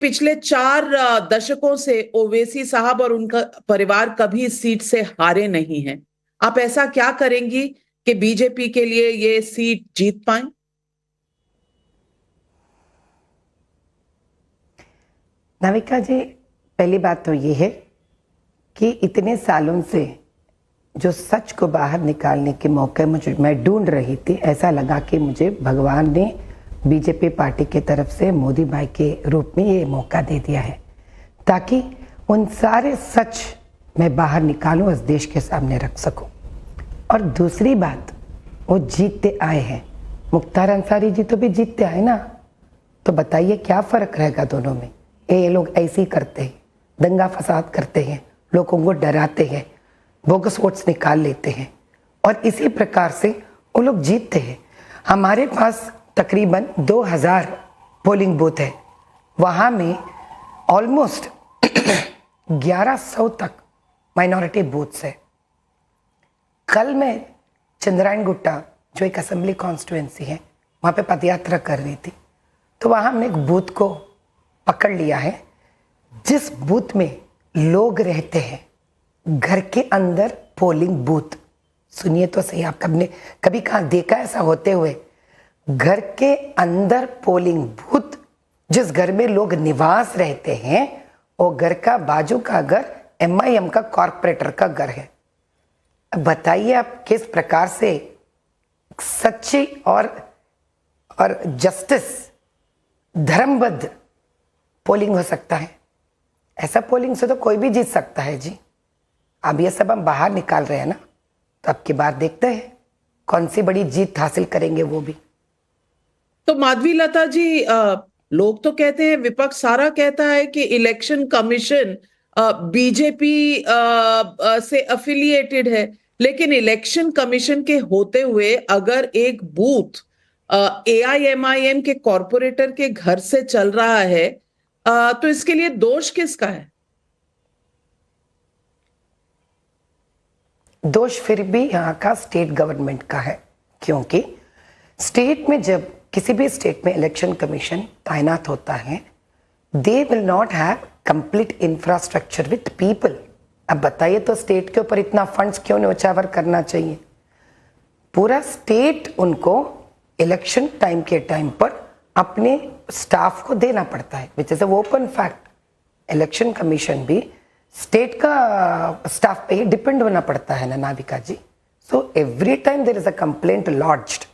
पिछले 4 दशकों से ओवैसी साहब और उनका परिवार कभी इस सीट से हारे नहीं हैं। आप ऐसा क्या करेंगी कि बीजेपी के लिए ये सीट जीत पाएं? नाविका जी, पहली बात तो ये है कि इतने सालों से जो सच को बाहर निकालने के मौके मैं ढूंढ रही थी, ऐसा लगा कि मुझे भगवान ने बीजेपी पार्टी की तरफ से मोदी भाई के रूप में ये मौका दे दिया है, ताकि उन सारे सच मैं बाहर निकालूं, इस देश के सामने रख सकूं। और दूसरी बात, वो जीतते आए हैं। मुख्तार अंसारी जी तो भी जीतते आए ना, तो बताइए क्या फर्क रहेगा दोनों में। ये लोग ऐसे ही करते हैं, दंगा फसाद करते हैं, लोगों को डराते हैं, बोगस वोट्स निकाल लेते हैं और इसी प्रकार से वो लोग जीतते हैं। हमारे पास तकरीबन 2000 पोलिंग बूथ है, वहाँ में ऑलमोस्ट 1100 तक माइनॉरिटी बूथ्स है। कल मैं चंद्रायण गुट्टा, जो एक असेंबली कॉन्स्टिट्यूएंसी है, वहाँ पे पदयात्रा कर रही थी, तो वहाँ हमने एक बूथ को पकड़ लिया है जिस बूथ में लोग रहते हैं, घर के अंदर पोलिंग बूथ। सुनिए तो सही, आप कभी कहाँ देखा ऐसा होते हुए? घर के अंदर पोलिंग बूथ, जिस घर में लोग निवास रहते हैं, वो घर का बाजू का घर एमआईएम का कॉर्पोरेटर का घर है। अब बताइए आप किस प्रकार से सच्ची और जस्टिस, धर्मबद्ध पोलिंग हो सकता है? ऐसा पोलिंग से तो कोई भी जीत सकता है जी। अब ये सब हम बाहर निकाल रहे हैं ना, तो अब की बार देखते हैं कौन सी बड़ी जीत हासिल करेंगे वो भी। तो माधवीलता जी, लोग तो कहते हैं, विपक्ष सारा कहता है कि इलेक्शन कमीशन बीजेपी से अफिलिएटेड है, लेकिन इलेक्शन कमीशन के होते हुए अगर एक बूथ एआईएमआईएम के कॉरपोरेटर के घर से चल रहा है, तो इसके लिए दोष किसका है? दोष फिर भी यहाँ का स्टेट गवर्नमेंट का है, क्योंकि स्टेट में जब किसी भी स्टेट में इलेक्शन कमीशन तैनात होता है, they will not have complete infrastructure with people. अब बताइए तो स्टेट के ऊपर इतना फंड्स क्यों न्योछावर करना चाहिए? पूरा स्टेट उनको इलेक्शन टाइम के टाइम पर अपने स्टाफ को देना पड़ता है, which is a open fact. Election commission भी स्टेट का स्टाफ पे ही डिपेंड होना पड़ता है ना Navika ji. So every time there is a complaint launched,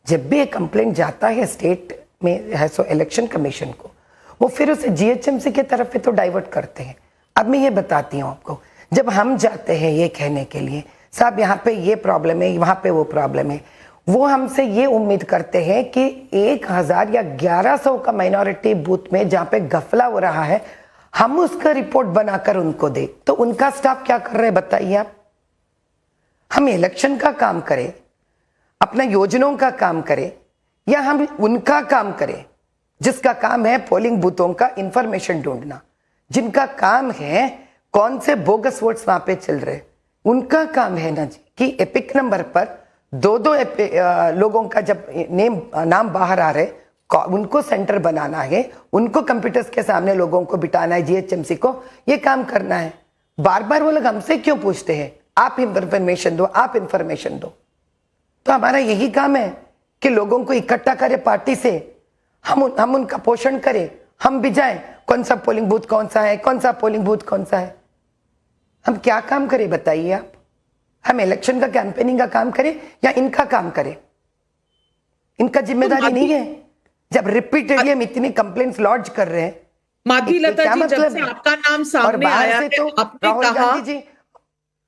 जब भी एक कंप्लेंट जाता है स्टेट में है सो इलेक्शन कमीशन को, वो फिर उसे जीएचएमसी के तरफ पे तो डाइवर्ट करते हैं। अब मैं ये बताती हूँ आपको, जब हम जाते हैं ये कहने के लिए साहब यहाँ पे ये प्रॉब्लम है, वहाँ पे वो प्रॉब्लम है, वो हमसे ये उम्मीद करते हैं कि 1000 या 1100 का माइनॉरिटी बूथ में जहाँ पे गफला हो रहा है, हम उसका रिपोर्ट बनाकर उनको दे। तो उनका स्टाफ क्या कर रहे हैं बताइए आप? हम इलेक्शन का काम करें, अपना योजनाओं का काम करें, या हम उनका काम करें जिसका काम है पोलिंग बूथों का इंफॉर्मेशन ढूंढना, जिनका काम है कौन से बोगस वोट्स वहां पे चल रहे, उनका काम है ना जी कि एपिक नंबर पर दो लोगों का जब नाम बाहर आ रहे, उनको सेंटर बनाना है, उनको कंप्यूटर्स के सामने लोगों को बिठाना है, जीएचएमसी को ये काम करना है। बार बार वो लोग हमसे क्यों पूछते हैं आप इंफॉर्मेशन दो, आप इंफॉर्मेशन दो? तो हमारा यही काम है कि लोगों को इकट्ठा करें पार्टी से, हम उनका पोषण करें, हम भी जाएं कौन सा पोलिंग बूथ कौन सा है, कौन सा पोलिंग बूथ कौन सा है। हम क्या काम करें बताइए आप? हम इलेक्शन का कैंपेनिंग का काम करें या इनका काम करें? इनका जिम्मेदारी नहीं है जब रिपीटेडली हम इतनी कंप्लेंट्स लॉन्च कर रहे हैं? माधवीलता जी, मतलब जब से आपका नाम सामने आया है, तो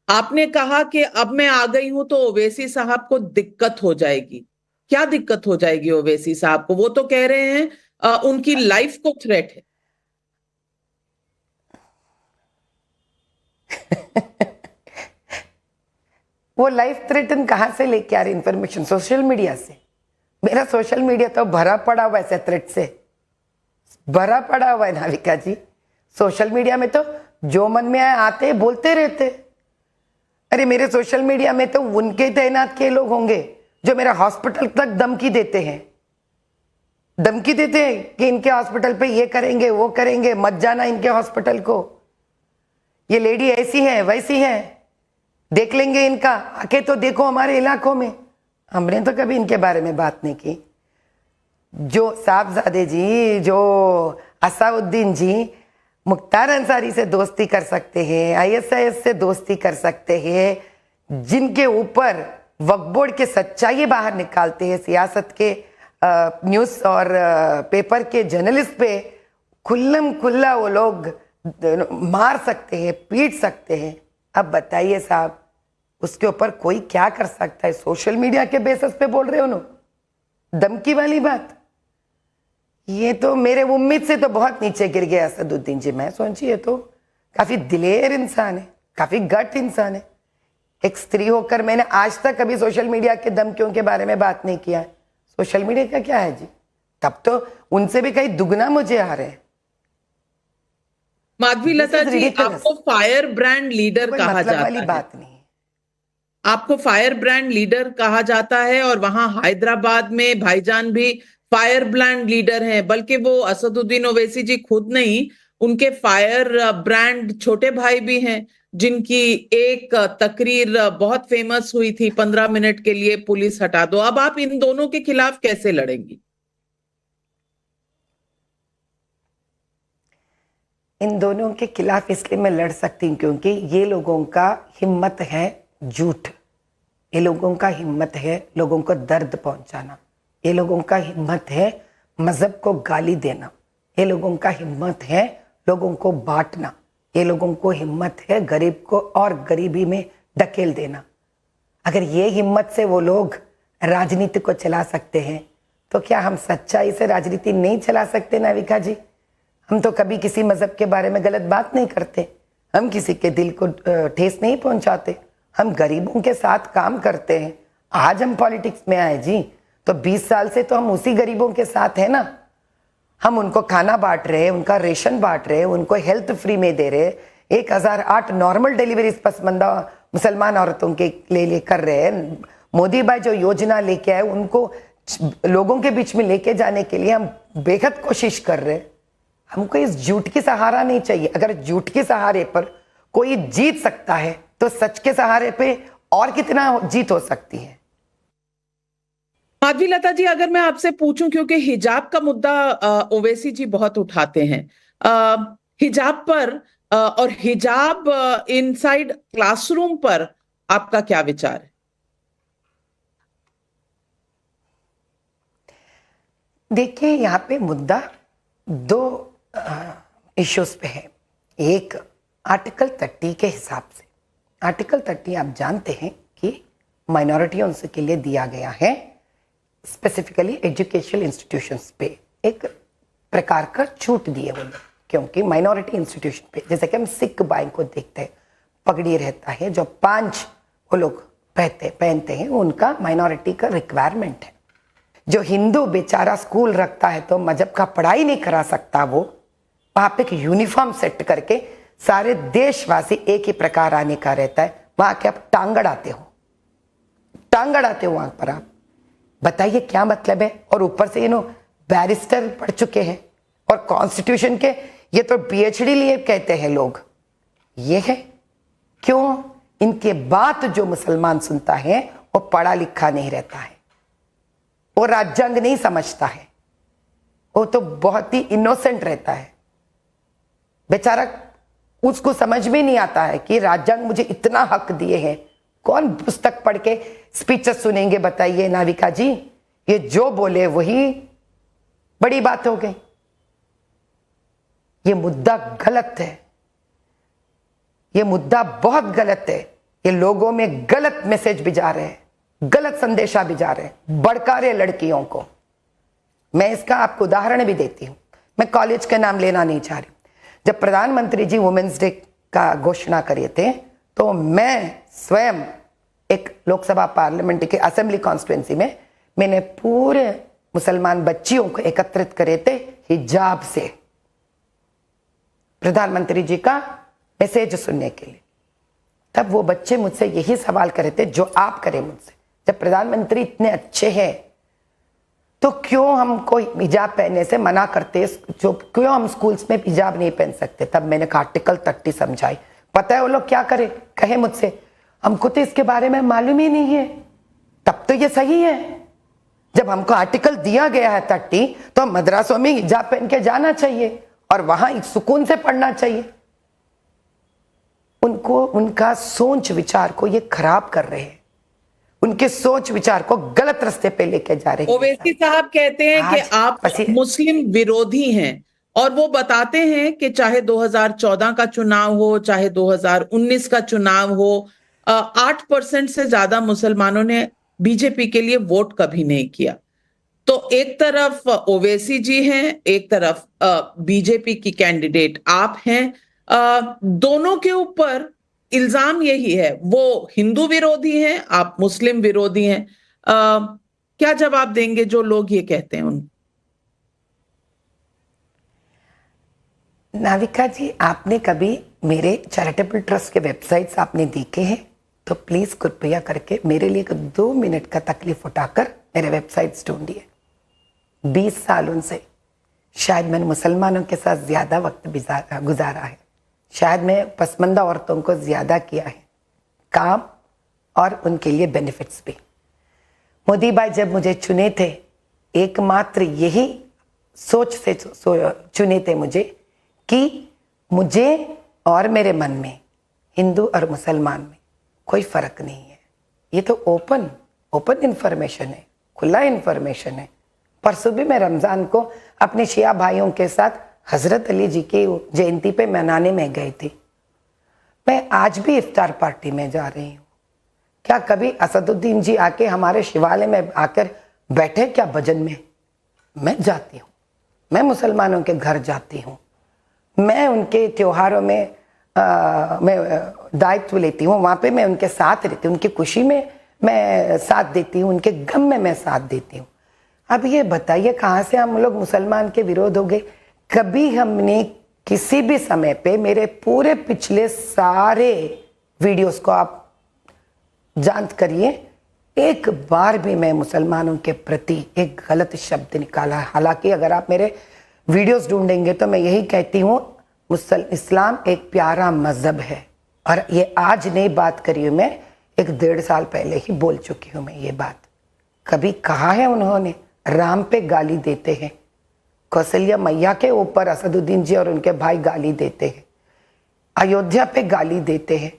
आपने कहा कि अब मैं आ गई हूं तो ओवैसी साहब को दिक्कत हो जाएगी। क्या दिक्कत हो जाएगी ओवैसी साहब को? वो तो कह रहे हैं उनकी लाइफ को थ्रेट है। वो लाइफ थ्रेटन कहां से लेके आ रही इंफॉर्मेशन? सोशल मीडिया से। मेरा सोशल मीडिया तो भरा पड़ा हुआ है थ्रेट से, भरा पड़ा हुआ है नाविका जी। सोशल मीडिया में तो जो मन में आए आते बोलते रहते। अरे मेरे सोशल मीडिया में तो उनके तैनात के लोग होंगे जो मेरा हॉस्पिटल तक धमकी देते हैं, धमकी देते हैं कि इनके हॉस्पिटल पे ये करेंगे वो करेंगे, मत जाना इनके हॉस्पिटल को, ये लेडी ऐसी है वैसी है, देख लेंगे इनका, आके तो देखो हमारे इलाकों में। हमने तो कभी इनके बारे में बात नहीं की। जो साहबजादे जी, जो असाउद्दीन जी मुख्तार अंसारी से दोस्ती कर सकते हैं, आईएसआईएस से दोस्ती कर सकते हैं, जिनके ऊपर वक्फ बोर्ड के सच्चाई बाहर निकालते हैं, सियासत के न्यूज़ और पेपर के जर्नलिस्ट पे खुल्लम खुल्ला वो लोग मार सकते हैं, पीट सकते हैं। अब बताइए साहब, उसके ऊपर कोई क्या कर सकता है? सोशल मीडिया के बेसिस पे बोल रहे हो ना, धमकी वाली बात। ये तो मेरे उम्मीद से तो बहुत नीचे गिर गया असदुद्दीन जी। मैं सोचिए तो काफी दिलेर इंसान है, काफी गट इंसान है। एक स्त्री होकर मैंने आज तक कभी सोशल मीडिया के धमकियों के बारे में बात नहीं किया है। सोशल मीडिया का क्या है जी? तब तो उनसे भी कहीं दुगना मुझे आ रहे हैं। माधवी लता जी, आपको फायर ब्रांड लीडर कहा मतलब जाता वाली है, बात नहीं है। आपको फायर ब्रांड लीडर कहा जाता है, और वहां हैदराबाद में भाईजान भी फायर ब्रांड लीडर हैं। बल्कि वो असदुद्दीन ओवैसी जी खुद नहीं, उनके फायर ब्रांड छोटे भाई भी हैं, जिनकी एक तकरीर बहुत फेमस हुई थी, 15 मिनट के लिए पुलिस हटा दो। अब आप इन दोनों के खिलाफ कैसे लड़ेंगी? इन दोनों के खिलाफ इसलिए मैं लड़ सकती हूँ क्योंकि ये लोगों का हिम्मत है झूठ, ये लोगों का हिम्मत है लोगों को दर्द पहुंचाना, ये लोगों का हिम्मत है मजहब को गाली देना, ये लोगों का हिम्मत है लोगों को बांटना, ये लोगों को हिम्मत है गरीब को और गरीबी में ढकेल देना। अगर ये हिम्मत से वो लोग राजनीति को चला सकते हैं तो क्या हम सच्चाई से राजनीति नहीं चला सकते नाविका जी? हम तो कभी किसी मजहब के बारे में गलत बात नहीं करते, हम किसी के दिल को ठेस नहीं पहुंचाते, हम गरीबों के साथ काम करते हैं। आज हम पॉलिटिक्स में आए जी तो 20 साल से तो हम उसी गरीबों के साथ हैं ना। हम उनको खाना बांट रहे हैं, उनका रेशन बांट रहे हैं, उनको हेल्थ फ्री में दे रहे हैं, 1008 नॉर्मल डिलीवरीज पसमंदा मुसलमान औरतों के लिए कर रहे हैं। मोदी भाई जो योजना लेके आए उनको लोगों के बीच में लेके जाने के लिए हम बेहद कोशिश कर रहे हैं। हमको इस झूठ की सहारा नहीं चाहिए। अगर झूठ के सहारे पर कोई जीत सकता है तो सच के सहारे पे और कितना जीत हो सकती है? माधवी लता जी, अगर मैं आपसे पूछूं, क्योंकि हिजाब का मुद्दा ओवैसी जी बहुत उठाते हैं, हिजाब पर और हिजाब इनसाइड क्लासरूम पर आपका क्या विचार है? देखिए, यहाँ पे मुद्दा दो इश्यूज पे है। एक आर्टिकल 30 के हिसाब से, आर्टिकल 30 आप जानते हैं कि माइनॉरिटियों के लिए दिया गया है, स्पेसिफिकली एजुकेशनल इंस्टीट्यूशंस पे एक प्रकार का छूट दिए वो लोग, क्योंकि माइनॉरिटी इंस्टीट्यूशन पे जैसे कि हम सिख भाई को देखते हैं, पगड़ी रहता है, जो 5 वो लोग पहनते हैं, उनका माइनॉरिटी का रिक्वायरमेंट है। जो हिंदू बेचारा स्कूल रखता है तो मजहब का पढ़ाई नहीं करा सकता, वो वहां पे एक यूनिफॉर्म सेट करके सारे देशवासी एक ही प्रकार आने का रहता है। वहां के आप टांग अड़ाते हो वहां पर। आप बताइए क्या मतलब है? और ऊपर से बैरिस्टर पढ़ चुके हैं और कॉन्स्टिट्यूशन के ये तो पीएचडी लिए कहते हैं लोग। ये है क्यों? इनके बात जो मुसलमान सुनता है वो पढ़ा लिखा नहीं रहता है, वो राज्यांग नहीं समझता है, वो तो बहुत ही इनोसेंट रहता है बेचारा। उसको समझ में नहीं आता है कि राज्यांग मुझे इतना हक दिए हैं। कौन पुस्तक पढ़ के स्पीचेस सुनेंगे बताइए नाविका जी? ये जो बोले वही बड़ी बात हो गई। ये मुद्दा गलत है, ये मुद्दा बहुत गलत है। ये लोगों में गलत मैसेज भिजा रहे हैं, गलत संदेशा भिजा रहे हैं, भड़का रहे लड़कियों को। मैं इसका आपको उदाहरण भी देती हूं। मैं कॉलेज का नाम लेना नहीं चाह रही। जब प्रधानमंत्री जी वुमेन्स डे का घोषणा करे थे तो मैं स्वयं एक लोकसभा पार्लियामेंट के असेंबली कॉन्स्टिट्यूएंसी में मैंने पूरे मुसलमान बच्चियों को एकत्रित करे थे हिजाब से प्रधानमंत्री जी का मैसेज सुनने के लिए। तब वो बच्चे मुझसे यही सवाल करे थे जो आप करें मुझसे। जब प्रधानमंत्री इतने अच्छे हैं तो क्यों हमको हिजाब पहनने से मना करते, जो क्यों हम स्कूल्स में हिजाब नहीं पहन सकते? तब मैंने आर्टिकल 30 समझाई। पता है वो लोग क्या करे, कहे मुझसे, हमको तो इसके बारे में मालूम ही नहीं है। तब तो ये सही है, जब हमको आर्टिकल दिया गया है 30, तो मदरसों में हिजाब पहन के जाना चाहिए और वहां एक सुकून से पढ़ना चाहिए। उनको उनका सोच विचार को ये खराब कर रहे हैं, उनके सोच विचार को गलत रास्ते पे लेके जा रहे हैं। ओवैसी साहब कहते हैं कि आप मुस्लिम विरोधी हैं और वो बताते हैं कि चाहे 2014 का चुनाव हो, चाहे 2019 का चुनाव हो, 8% से ज्यादा मुसलमानों ने बीजेपी के लिए वोट कभी नहीं किया। तो एक तरफ ओवैसी जी हैं, एक तरफ बीजेपी की कैंडिडेट आप हैं। दोनों के ऊपर इल्जाम यही है, वो हिंदू विरोधी हैं, आप मुस्लिम विरोधी हैं। क्या जवाब देंगे जो लोग ये कहते हैं उन? नाविका जी, आपने कभी मेरे चैरिटेबल ट्रस्ट के वेबसाइट्स आपने देखे हैं? तो प्लीज कृपया करके मेरे लिए 2 मिनट का तकलीफ उठाकर मेरे वेबसाइट्स ढूंढिए। 20 सालों से शायद मैंने मुसलमानों के साथ ज्यादा वक्त गुजारा है, शायद मैं पसमंदा औरतों को ज्यादा किया है काम और उनके लिए बेनिफिट्स भी। मोदी भाई जब मुझे चुने थे, एकमात्र यही सोच से चुने थे मुझे कि मुझे और मेरे मन में हिंदू और मुसलमान में कोई फर्क नहीं है। ये तो ओपन इंफॉर्मेशन है, खुला इंफॉर्मेशन है। परसों भी मैं रमजान को अपने शिया भाइयों के साथ हजरत अली जी की जयंती पे मनाने में गई थी। मैं आज भी इफ्तार पार्टी में जा रही हूँ। क्या कभी असदुद्दीन जी आके हमारे शिवालय में आकर बैठे क्या भजन में? मैं जाती हूँ, मैं मुसलमानों के घर जाती हूँ, मैं उनके त्योहारों में मैं दायित्व लेती हूँ, वहाँ पे मैं उनके साथ रहती हूँ, उनकी खुशी में मैं साथ देती हूँ, उनके गम में मैं साथ देती हूँ। अब ये बताइए कहाँ से हम लोग मुसलमान के विरोध हो गए? कभी हमने किसी भी समय पे, मेरे पूरे पिछले सारे वीडियोस को आप जांच करिए, एक बार भी मैं मुसलमानों के प्रति एक गलत शब्द निकाला? हालांकि अगर आप मेरे वीडियोस ढूंढेंगे तो मैं यही कहती हूँ, इस्लाम एक प्यारा मजहब है। और ये आज नहीं बात करी हूँ मैं, 1-1.5 साल पहले ही बोल चुकी हूँ मैं ये बात। कभी कहा है उन्होंने राम पे गाली देते हैं, कौशल्या मैया के ऊपर असदुद्दीन जी और उनके भाई गाली देते हैं, अयोध्या पे गाली देते हैं,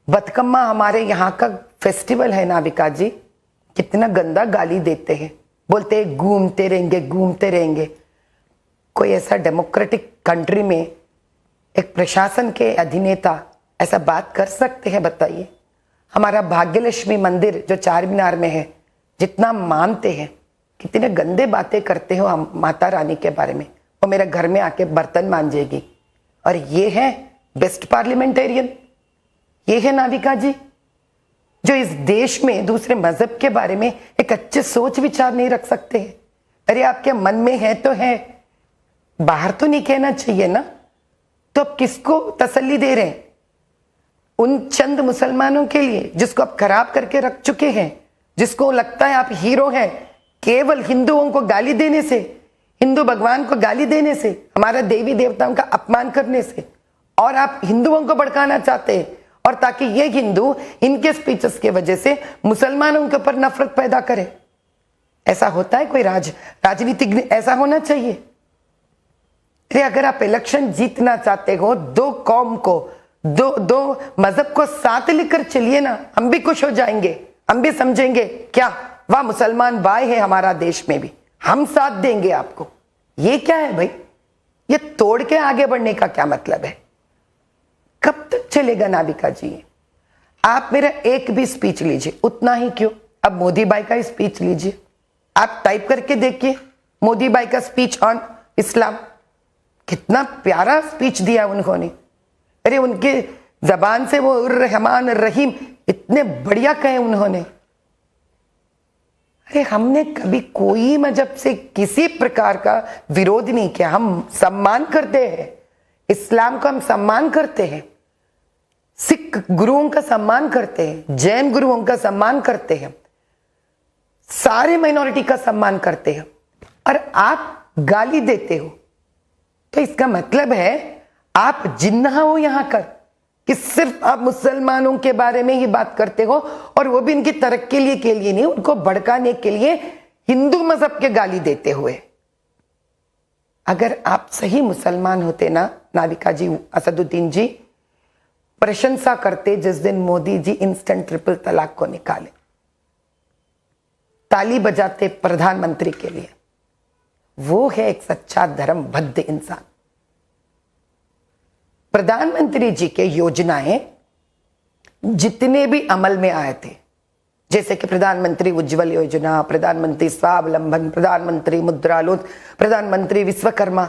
बतकम्मा हमारे यहाँ का फेस्टिवल है नाविका जी, कितना गंदा गाली देते हैं, बोलते हैं घूमते रहेंगे। कोई ऐसा डेमोक्रेटिक कंट्री में एक प्रशासन के अधिनेता ऐसा बात कर सकते हैं? बताइए। हमारा भाग्यलक्ष्मी मंदिर जो चार मीनार में है, जितना मानते हैं, कितने गंदे बातें करते हो हम माता रानी के बारे में। वो मेरे घर में आके बर्तन मांजेगी, और ये है बेस्ट पार्लियामेंटेरियन, ये है नाविका जी जो इस देश में दूसरे मजहब के बारे में एक अच्छे सोच विचार नहीं रख सकते हैं। अरे आपके मन में है तो है, बाहर तो नहीं कहना चाहिए ना। तो अब किसको तसल्ली दे रहे हैं? उन चंद मुसलमानों के लिए जिसको आप खराब करके रख चुके हैं, जिसको लगता है आप हीरो हैं, केवल हिंदुओं को गाली देने से, हिंदू भगवान को गाली देने से, हमारा देवी देवताओं का अपमान करने से, और आप हिंदुओं को भड़काना चाहते हैं, और ताकि ये हिंदू इनके स्पीचेस की वजह से मुसलमानों के ऊपर नफरत पैदा करे। ऐसा होता है कोई राजनीतिक? ऐसा होना चाहिए? अरे अगर आप इलेक्शन जीतना चाहते हो, दो कौम को, दो मजहब को साथ लेकर चलिए ना, हम भी खुश हो जाएंगे, हम भी समझेंगे क्या वाह मुसलमान भाई है हमारा देश में भी, हम साथ देंगे आपको। ये क्या है भाई? ये तोड़ के आगे बढ़ने का क्या मतलब है? कब तक चलेगा नाविका जी? आप मेरा एक भी स्पीच लीजिए, उतना ही क्यों, अब मोदी भाई का स्पीच लीजिए, आप टाइप करके देखिए मोदी भाई का स्पीच ऑन इस्लाम, कितना प्यारा स्पीच दिया उन्होंने। अरे उनके जबान से वो रहमान रहीम इतने बढ़िया कहे उन्होंने। अरे हमने कभी कोई मजहब से किसी प्रकार का विरोध नहीं किया, हम सम्मान करते हैं, इस्लाम को हम सम्मान करते हैं, सिख गुरुओं का सम्मान करते हैं, जैन गुरुओं का सम्मान करते हैं, सारे माइनॉरिटी का सम्मान करते हो और आप गाली देते हो, तो इसका मतलब है आप जिन्ना हो यहां कर कि सिर्फ आप मुसलमानों के बारे में ही बात करते हो, और वो भी इनकी तरक्की के लिए नहीं, उनको भड़काने के लिए हिंदू मजहब के गाली देते हुए। अगर आप सही मुसलमान होते ना नाविका जी, असदुद्दीन जी, प्रशंसा करते जिस दिन मोदी जी इंस्टेंट ट्रिपल तलाक को निकाले, ताली बजाते प्रधानमंत्री के लिए। वो है एक सच्चा धर्मबद्ध इंसान। प्रधानमंत्री जी के योजनाएं जितने भी अमल में आए थे, जैसे कि प्रधानमंत्री उज्ज्वल योजना, प्रधानमंत्री स्वावलंबन, प्रधानमंत्री मुद्रा लोन, प्रधानमंत्री विश्वकर्मा,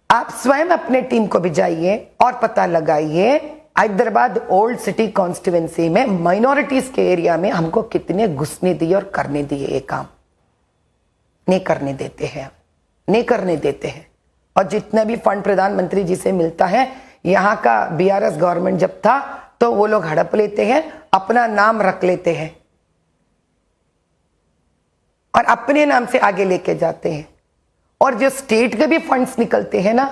आप स्वयं अपने टीम को भिजाइए और पता लगाइए हैदराबाद ओल्ड सिटी कॉन्स्टिट्यूएंसी में माइनॉरिटीज के एरिया में हमको कितने घुसने दिए और करने दिए। ये काम नहीं करने देते हैं, नहीं करने देते हैं। और जितना भी फंड प्रधानमंत्री जी से मिलता है, यहां का बीआरएस गवर्नमेंट जब था तो वो लोग हड़प लेते हैं, अपना नाम रख लेते हैं और अपने नाम से आगे लेके जाते हैं। और जो स्टेट के भी फंड्स निकलते हैं ना,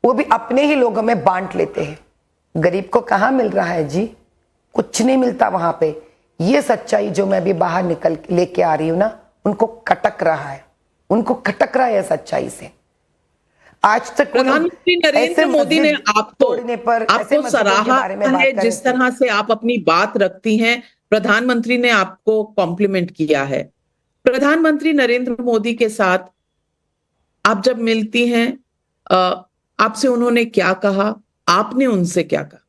वो भी अपने ही लोगों में बांट लेते हैं। गरीब को कहां मिल रहा है जी? कुछ नहीं मिलता वहां पे। ये सच्चाई जो मैं भी बाहर निकल लेके आ रही हूं ना, उनको खटक रहा है, उनको खटक रहा है सच्चाई से। आज तक प्रधानमंत्री नरेंद्र मोदी ने आपको सराहा है, जिस तरह से आप अपनी बात रखती हैं। प्रधानमंत्री ने आपको कॉम्प्लीमेंट किया है। प्रधानमंत्री नरेंद्र मोदी के साथ आप जब मिलती हैं, आपसे उन्होंने क्या कहा, आपने उनसे क्या कहा?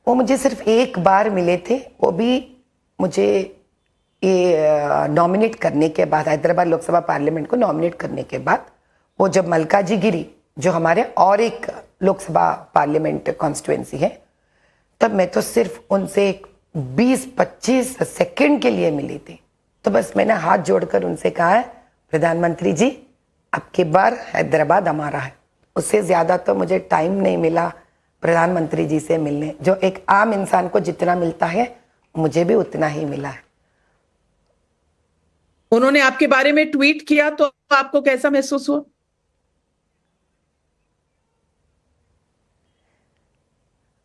वो मुझे सिर्फ एक बार मिले थे, वो भी मुझे ये नॉमिनेट करने के बाद, हैदराबाद लोकसभा पार्लियामेंट को नॉमिनेट करने के बाद, वो जब मलकाजी गिरी, जो हमारे और एक लोकसभा पार्लियामेंट कॉन्स्टिट्यूएंसी है, तब मैं तो सिर्फ उनसे 20-25 सेकंड के लिए मिली थी। तो बस मैंने हाथ जोड़कर उनसे कहा है, प्रधानमंत्री जी अब की बार हैदराबाद हमारा है। उससे ज्यादा तो मुझे टाइम नहीं मिला प्रधानमंत्री जी से मिलने। जो एक आम इंसान को जितना मिलता है, मुझे भी उतना ही मिला है। उन्होंने आपके बारे में ट्वीट किया तो आपको कैसा महसूस हुआ?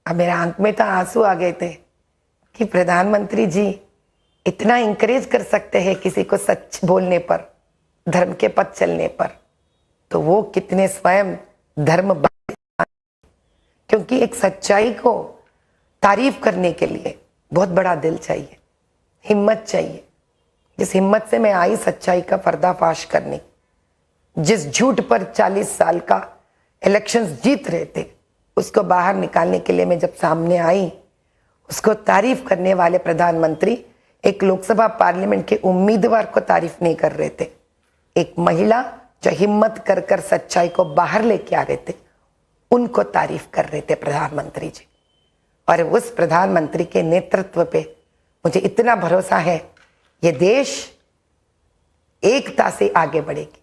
अब मेरे आंख में तो आंसू आ गए थे कि प्रधानमंत्री जी इतना इंकरेज कर सकते हैं किसी को सच बोलने पर, धर्म के पथ चलने पर, तो वो कितने स्वयं धर्म, क्योंकि एक सच्चाई को तारीफ करने के लिए बहुत बड़ा दिल चाहिए, हिम्मत चाहिए। जिस हिम्मत से मैं आई सच्चाई का पर्दाफाश करने, जिस झूठ पर 40 साल का इलेक्शंस जीत रहे थे, उसको बाहर निकालने के लिए मैं जब सामने आई, उसको तारीफ करने वाले प्रधानमंत्री एक लोकसभा पार्लियामेंट के उम्मीदवार को तारीफ नहीं कर रहे थे, एक महिला जो हिम्मत कर कर सच्चाई को बाहर लेके आ रहे थे, उनको तारीफ कर रहे थे प्रधानमंत्री जी। और उस प्रधानमंत्री के नेतृत्व पे मुझे इतना भरोसा है, ये देश एकता से आगे बढ़ेगी।